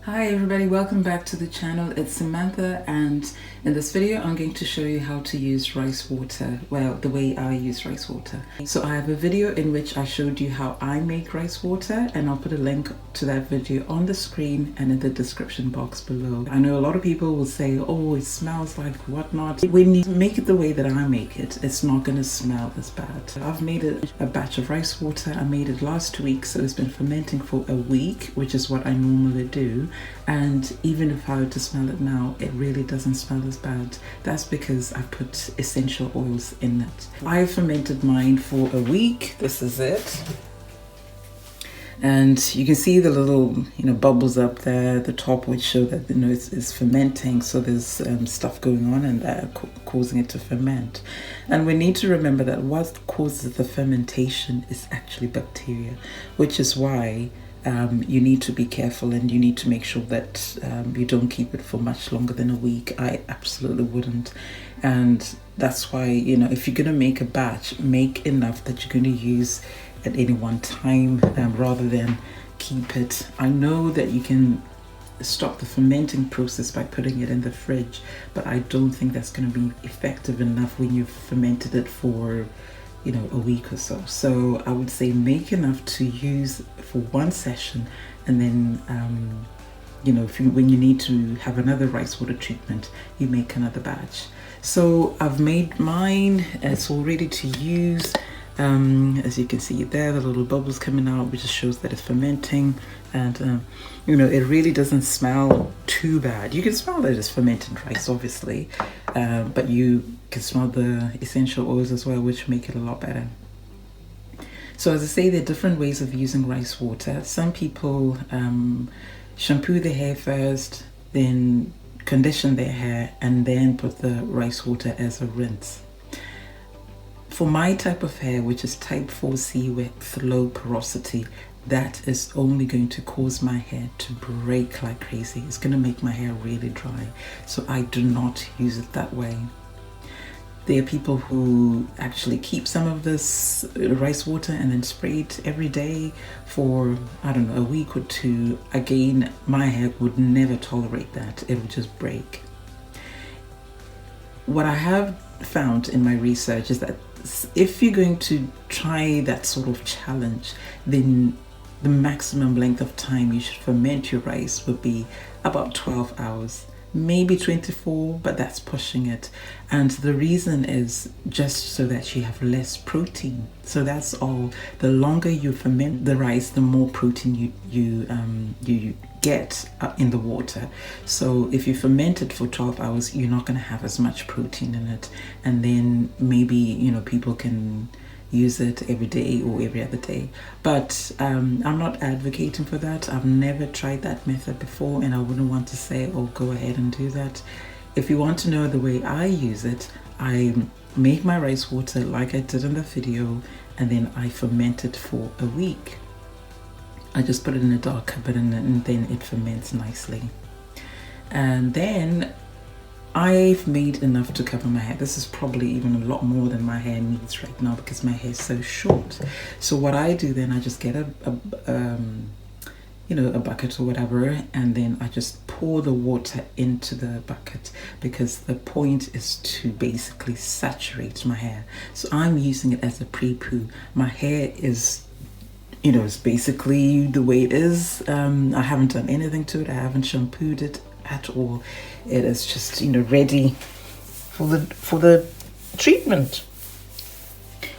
Hi everybody, welcome back to the channel. It's Samantha, and in this video I'm going to show you how to use rice water. Well, the way I use rice water. So I have a video in which I showed you how I make rice water, and I'll put a link to that video on the screen and in the description box below. I know a lot of people will say, oh, it smells like whatnot. When you make it the way that I make it, it's not going to smell as bad. I've made a batch of rice water. I made it last week, so it's been fermenting for a week, which is what I normally do. And even if I were to smell it now, it really doesn't smell as bad. That's because I put essential oils in it. I fermented mine for a week. This is it. And you can see the little, bubbles up there at the top, which show that, it's fermenting. So there's stuff going on and that causing it to ferment. And we need to remember that what causes the fermentation is actually bacteria, which is why you need to be careful, and you need to make sure that you don't keep it for much longer than a week. I absolutely wouldn't. And that's why, if you're going to make a batch, make enough that you're going to use at any one time rather than keep it. I know that you can stop the fermenting process by putting it in the fridge, but I don't think that's going to be effective enough when you've fermented it for a week or so. So I would say make enough to use for one session, and then when you need to have another rice water treatment, you make another batch. So I've made mine, it's all ready to use. As you can see there, the little bubbles coming out, which just shows that it's fermenting. And it really doesn't smell too bad. You can smell that it's fermented rice, obviously, but you can smell the essential oils as well, which make it a lot better. So as I say, there are different ways of using rice water. Some people shampoo their hair first, then condition their hair, and then put the rice water as a rinse. For my type of hair, which is type 4C with low porosity, that is only going to cause my hair to break like crazy. It's going to make my hair really dry. So I do not use it that way. There are people who actually keep some of this rice water and then spray it every day for, I don't know, a week or two. Again, my hair would never tolerate that. It would just break. What I have found in my research is that if you're going to try that sort of challenge, then the maximum length of time you should ferment your rice would be about 12 hours, maybe 24, but that's pushing it. And the reason is just so that you have less protein. So that's all. The longer you ferment the rice, the more protein you get in the water. So if you ferment it for 12 hours, you're not going to have as much protein in it. And then maybe, people can use it every day or every other day. But I'm not advocating for that. I've never tried that method before, and I wouldn't want to say, oh, go ahead and do that. If you want to know the way I use it, I make my rice water like I did in the video, and then I ferment it for a week. I just put it in a dark cupboard, and then it ferments nicely. And then I've made enough to cover my hair. This is probably even a lot more than my hair needs right now because my hair is so short. So what I do then, I just get a bucket or whatever, and then I just pour the water into the bucket, because the point is to basically saturate my hair. So I'm using it as a pre-poo. My hair is it's basically the way it is. I haven't done anything to it. I haven't shampooed it at all. It is just ready for the treatment.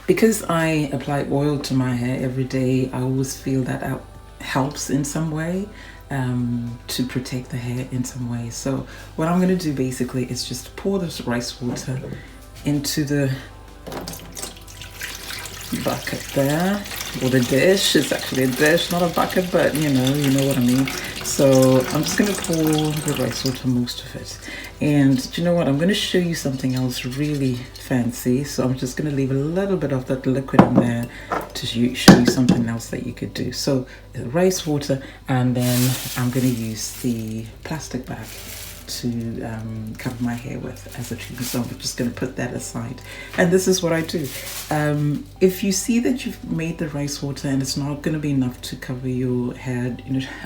Because I apply oil to my hair every day, I always feel that helps in some way to protect the hair in some way. So what I'm going to do basically is just pour this rice water into the bucket there, or the dish. It's actually a dish, not a bucket, but you know what I mean. So I'm just going to pour the rice water, most of it. And do you know what? I'm going to show you something else really fancy. So I'm just going to leave a little bit of that liquid in there to show you something else that you could do. So rice water, and then I'm going to use the plastic bag. to cover my hair with as a treatment. So I'm just going to put that aside. And this is what I do. If you see that you've made the rice water and it's not going to be enough to cover your hair,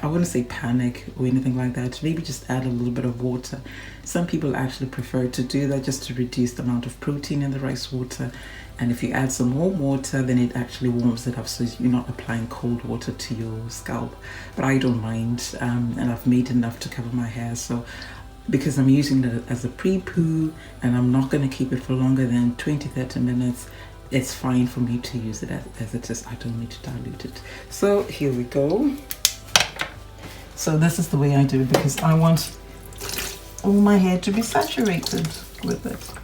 I wouldn't say panic or anything like that. Maybe just add a little bit of water. Some people actually prefer to do that just to reduce the amount of protein in the rice water. And if you add some warm water, then it actually warms it up, so you're not applying cold water to your scalp. But I don't mind, and I've made enough to cover my hair. So because I'm using it as a pre-poo and I'm not going to keep it for longer than 20-30 minutes, it's fine for me to use it as it is. I don't need to dilute it. So here we go. So this is the way I do it, because I want all my hair to be saturated with it.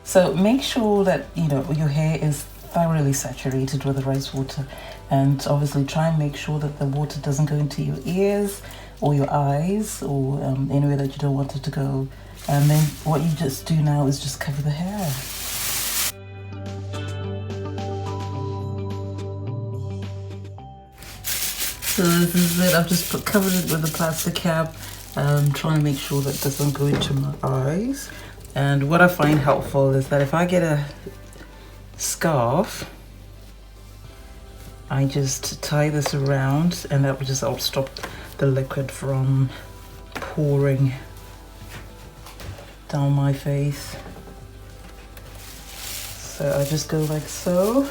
So make sure that your hair is thoroughly saturated with the rice water, and obviously try and make sure that the water doesn't go into your ears or your eyes or anywhere that you don't want it to go. And then what you just do now is just cover the hair. So this is it. I've just covered it with a plastic cap, trying to make sure that it doesn't go into my eyes. And what I find helpful is that if I get a scarf, I just tie this around, and that will just help stop the liquid from pouring down my face. So I just go like so.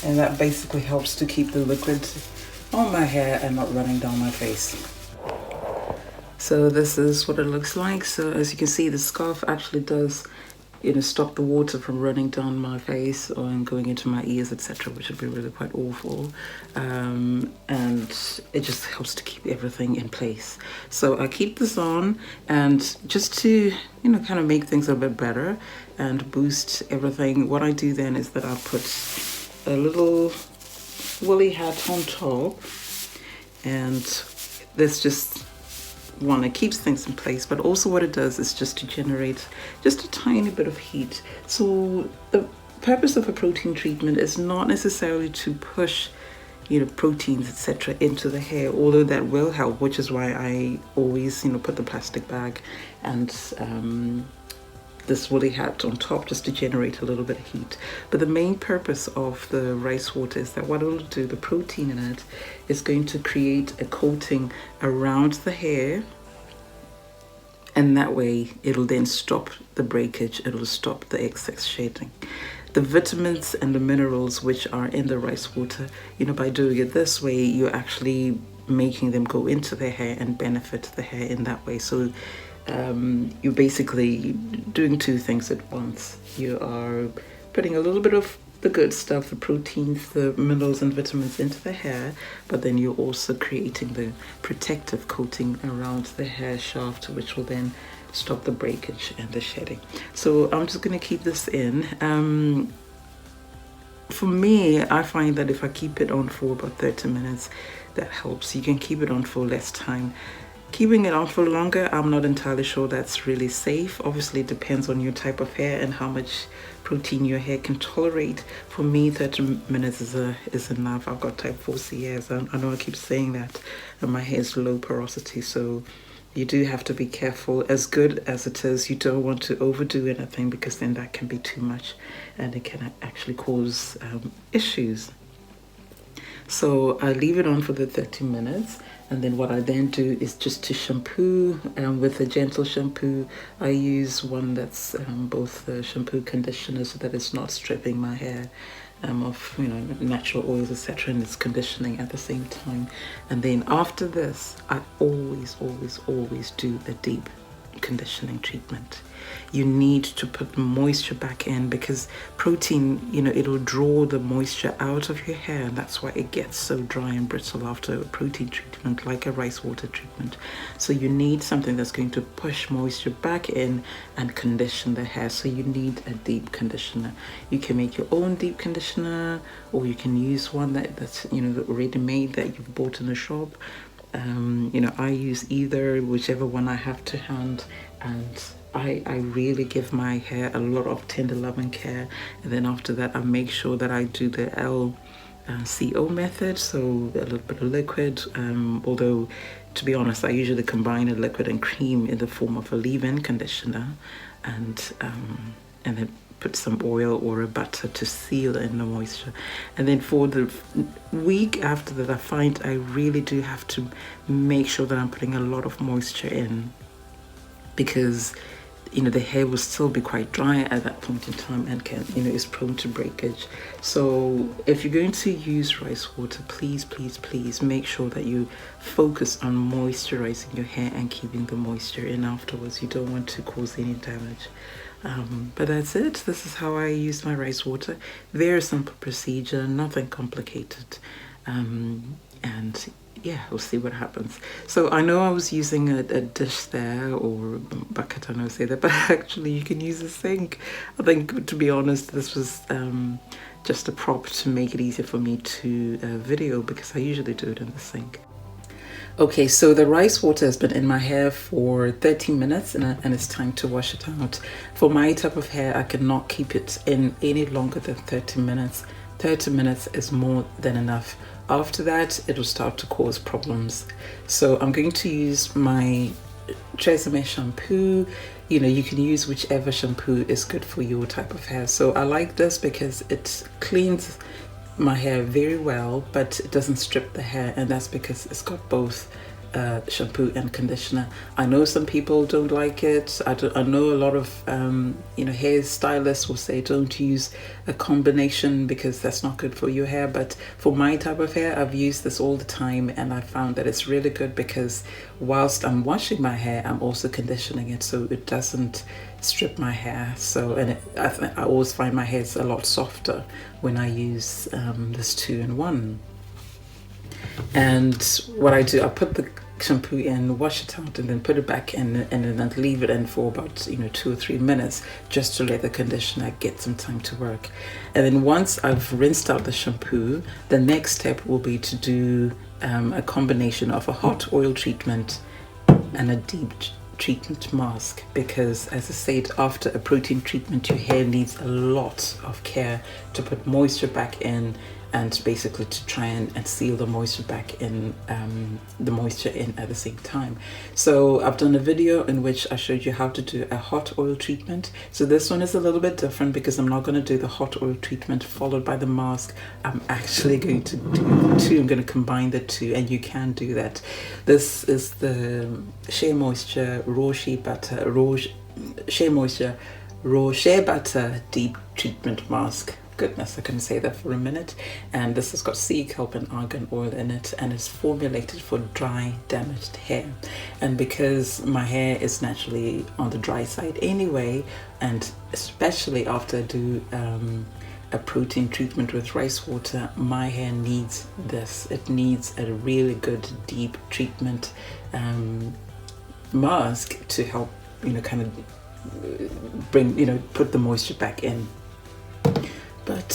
And that basically helps to keep the liquid on my hair and not running down my face. So this is what it looks like. So as you can see, the scarf actually does stop the water from running down my face or going into my ears, etc., which would be really quite awful. And it just helps to keep everything in place. So I keep this on, and just to kind of make things a bit better and boost everything, what I do then is that I put a little woolly hat on top, and this just it keeps things in place, but also what it does is just to generate just a tiny bit of heat. So the purpose of a protein treatment is not necessarily to push proteins, etc., into the hair, although that will help, which is why I always put the plastic bag and this woolly hat on top just to generate a little bit of heat. But the main purpose of the rice water is that what it will do, the protein in it is going to create a coating around the hair, and that way it'll then stop the breakage, it'll stop the excess shedding. The vitamins and the minerals which are in the rice water, by doing it this way, you're actually making them go into the hair and benefit the hair in that way. So you're basically doing two things at once. You are putting a little bit of the good stuff, the proteins, the minerals and vitamins into the hair, but then you're also creating the protective coating around the hair shaft, which will then stop the breakage and the shedding. So I'm just going to keep this in. For me, I find that if I keep it on for about 30 minutes, that helps. You can keep it on for less time. Keeping it on for longer, I'm not entirely sure that's really safe. Obviously, it depends on your type of hair and how much protein your hair can tolerate. For me, 30 minutes is enough. I've got type 4C hairs. I know I keep saying that, and my hair is low porosity, so you do have to be careful. As good as it is, you don't want to overdo anything, because then that can be too much and it can actually cause issues. So I leave it on for the 30 minutes. And then what I then do is just to shampoo with a gentle shampoo. I use one that's both the shampoo conditioner so that it's not stripping my hair of natural oils, etc., and it's conditioning at the same time. And then after this, I always do a deep conditioning treatment. You need to put moisture back in because protein, it'll draw the moisture out of your hair, and that's why it gets so dry and brittle after a protein treatment, like a rice water treatment. So you need something that's going to push moisture back in and condition the hair. So you need a deep conditioner. You can make your own deep conditioner, or you can use one that's already made that you've bought in the shop. I use either, whichever one I have to hand, and I really give my hair a lot of tender love and care. And then after that, I make sure that I do the LCO method, so a little bit of liquid, although to be honest, I usually combine a liquid and cream in the form of a leave-in conditioner, and then put some oil or a butter to seal in the moisture. And then for the week after that, I find I really do have to make sure that I'm putting a lot of moisture in, because the hair will still be quite dry at that point in time and is prone to breakage. So if you're going to use rice water, please make sure that you focus on moisturizing your hair and keeping the moisture in afterwards. You don't want to cause any damage. But that's it. This is how I use my rice water. Very simple procedure, nothing complicated. And yeah, we'll see what happens. So I know I was using a dish there, or a bucket, I know I say that, but actually you can use a sink. I think, to be honest, this was just a prop to make it easier for me to video, because I usually do it in the sink. Okay, so the rice water has been in my hair for 30 minutes and it's time to wash it out. For my type of hair, I cannot keep it in any longer than 30 minutes. 30 minutes is more than enough. After that, it will start to cause problems. So I'm going to use my Tresemme shampoo. You can use whichever shampoo is good for your type of hair. So I like this because it cleans my hair very well, but it doesn't strip the hair, and that's because it's got both shampoo and conditioner. I know some people don't like it. I know a lot of hair stylists will say don't use a combination because that's not good for your hair, but for my type of hair, I've used this all the time, and I found that it's really good because whilst I'm washing my hair, I'm also conditioning it so it doesn't strip my hair. So, and I always find my hair is a lot softer when I use this 2-in-1. And what I do, I put the shampoo in, wash it out, and then put it back in, and then leave it in for about 2 or 3 minutes just to let the conditioner get some time to work. And then once I've rinsed out the shampoo, the next step will be to do a combination of a hot oil treatment and a deep treatment mask, because as I said, after a protein treatment your hair needs a lot of care to put moisture back in, and basically to try and seal the moisture back in, the moisture in at the same time. So I've done a video in which I showed you how to do a hot oil treatment. So this one is a little bit different because I'm not going to do the hot oil treatment followed by the mask. I'm actually going to do the two. I'm going to combine the two, and you can do that. This is the Shea Moisture Raw Shea Butter Raw Shea Butter Deep Treatment Mask. Goodness, I couldn't say that for a minute. And this has got sea kelp and argan oil in it, and it's formulated for dry, damaged hair. And because my hair is naturally on the dry side anyway, and especially after I do a protein treatment with rice water, my hair needs this. It needs a really good deep treatment mask to help kind of bring put the moisture back in. But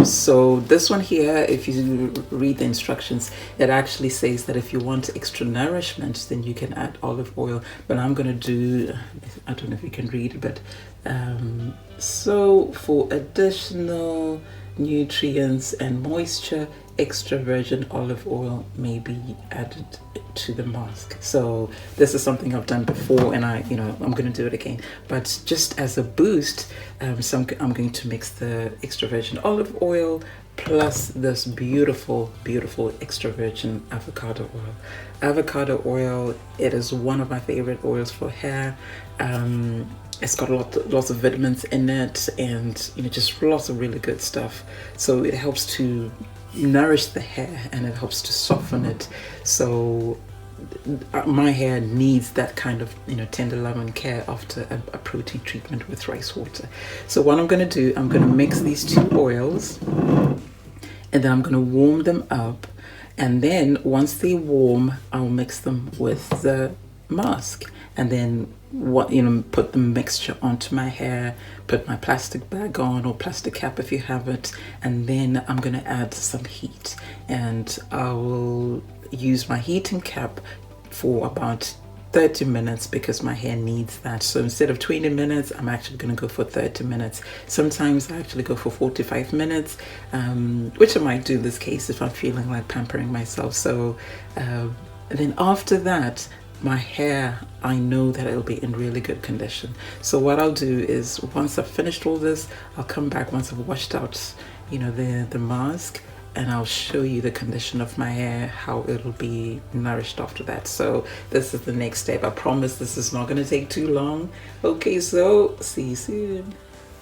so this one here, if you read the instructions, it actually says that if you want extra nourishment, then you can add olive oil. But I'm going to do, I don't know if you can read, but so for additional nutrients and moisture, extra virgin olive oil may be added to the mask. So this is something I've done before, and I'm going to do it again. But just as a boost, I'm going to mix the extra virgin olive oil plus this beautiful extra virgin avocado oil. Avocado oil, it is one of my favorite oils for hair. It's got lots of vitamins in it, and just lots of really good stuff. So it helps to nourish the hair, and it helps to soften it. So my hair needs that kind of tender love and care after a protein treatment with rice water. So what I'm going to do, I'm going to mix these two oils, and then I'm going to warm them up, and then once they warm, I'll mix them with the mask, and then put the mixture onto my hair, put my plastic bag on, or plastic cap if you have it, and then I'm going to add some heat, and I will use my heating cap for about 30 minutes because my hair needs that. So instead of 20 minutes, I'm actually going to go for 30 minutes. Sometimes I actually go for 45 minutes, which I might do in this case if I'm feeling like pampering myself. So and then after that, my hair, I know that it'll be in really good condition. So what I'll do is, once I've finished all this, I'll come back once I've washed out the mask, and I'll show you the condition of my hair, how it'll be nourished after that. So this is the next step. I promise this is not going to take too long. Okay, so see you soon.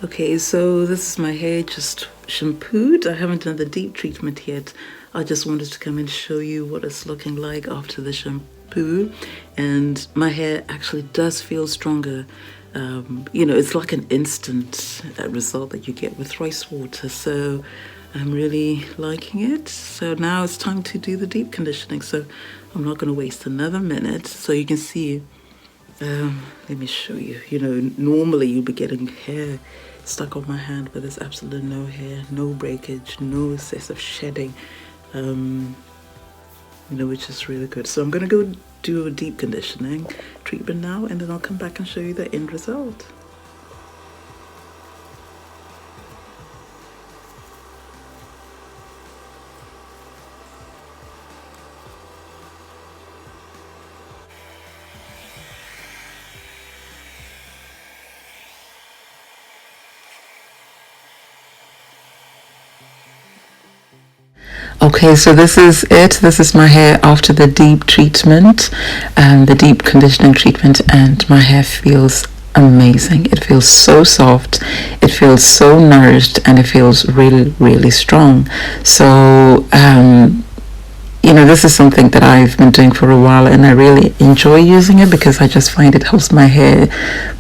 Okay, so this is my hair just shampooed. I haven't done the deep treatment yet. I just wanted to come and show you what it's looking like after the shampoo. And my hair actually does feel stronger. It's like an instant result that you get with rice water. So I'm really liking it. So now it's time to do the deep conditioning. So I'm not going to waste another minute. So you can see, let me show you. Normally you'll be getting hair stuck on my hand, but there's absolutely no hair, no breakage, no excessive shedding, which is really good. So I'm going to go do a deep conditioning treatment now, and then I'll come back and show you the end result. Okay, so this is it. This is my hair after the deep treatment, the deep conditioning treatment, and my hair feels amazing. It feels so soft, it feels so nourished, and it feels really strong. So this is something that I've been doing for a while, and I really enjoy using it because I just find it helps my hair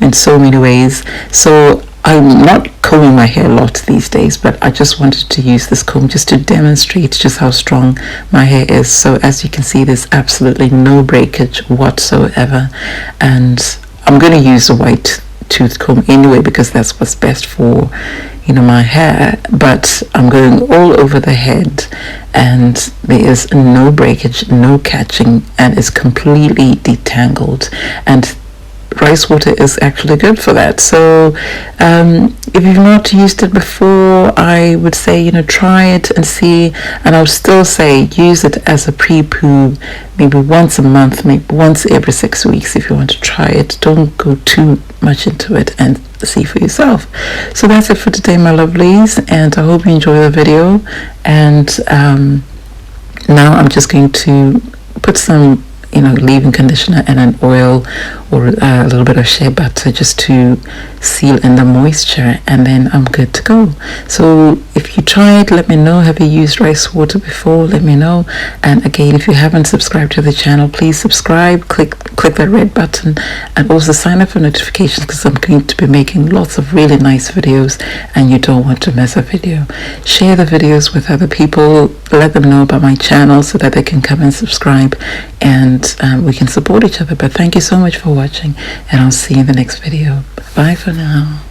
in so many ways. So I'm not combing my hair a lot these days, but I just wanted to use this comb just to demonstrate just how strong my hair is. So as you can see, there's absolutely no breakage whatsoever, and I'm going to use a white tooth comb anyway because that's what's best for my hair. But I'm going all over the head, and there is no breakage, no catching, and it's completely detangled, and rice water is actually good for that. So if you've not used it before, I would say try it and see, and I would still say use it as a pre-poo, maybe once a month, maybe once every 6 weeks if you want to try it. Don't go too much into it, and see for yourself. So that's it for today, my lovelies, and I hope you enjoy the video. And now I'm just going to put some leave-in conditioner and an oil or a little bit of shea butter just to seal in the moisture, and then I'm good to go. So if you try it, let me know. Have you used rice water before? Let me know. And again, if you haven't subscribed to the channel, please subscribe, click that red button, and also sign up for notifications because I'm going to be making lots of really nice videos, and you don't want to miss a video. Share the videos with other people, let them know about my channel so that they can come and subscribe, and we can support each other. But thank you so much for watching, and I'll see you in the next video. Bye for now.